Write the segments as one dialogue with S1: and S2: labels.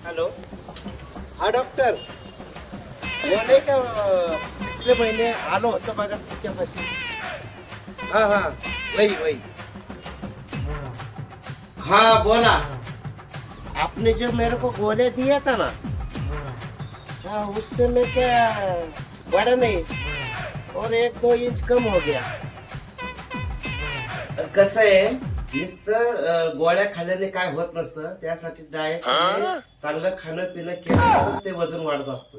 S1: Hello, हाँ doctor. वो नाही का पिछले महीने आलो होतो बघा तुमच्यापाशी. हाँ हाँ वही वही. हाँ बोला. आपने जो मेरे को गोले दिया था ना, हाँ उससे मैं क्या बड़ा नहीं और 1-2 इंच कम हो गया. कसं आहे नुसतं गोळ्या खाल्ल्याने काय होत नसतं. त्यासाठी डाएट चांगलं खाणं पिणं केलं तरच ते वजन वाढत असतं.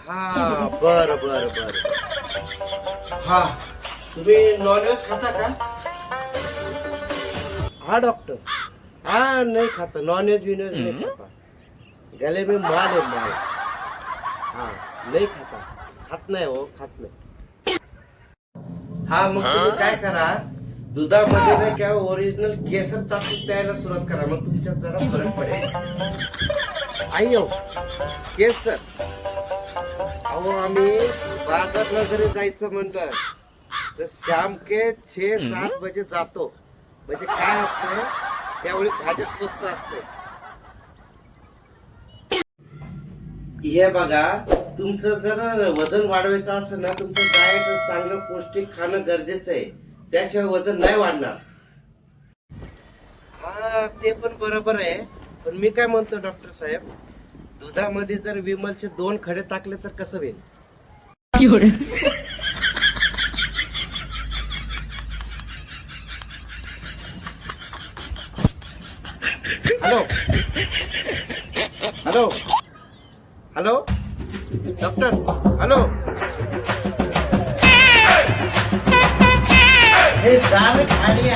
S1: हा बर बर बर. हा तुम्ही नॉनव्हेज खाता का? हा डॉक्टर. हा नाही खाता नॉनव्हेज बिनव्हेज नाही खाता. गले में माल है माल. हा नाही खाता. खात नाही हो खात नाही. हा मग तुम्ही काय करा दुधामध्ये नाही क्या ओरिजिनल केसर टाकून प्यायला सुरुवात करा. मग तुमच्यात जरा फरक पडेल. आई हो केसर. अहो आम्ही बाजारला जरी जायचं म्हणलं तर शाम के 6-7 बजे जातो. म्हणजे काय असतं त्यावेळी भाज्या स्वस्त असते. हे बघा तुमचं जर वजन वाढवायचं असेल ना तुमचं डाएट चांगलं पौष्टिक खाणं गरजेचं आहे. त्याशिवाय वजन नाही वाढणार. हा ते पण बरोबर आहे. पण मी काय म्हणतो डॉक्टर साहेब दुधामध्ये जर विमलचे 2 खडे टाकले तर कसं होईल? Hello hello hello doctor hello. हे झालं खाली.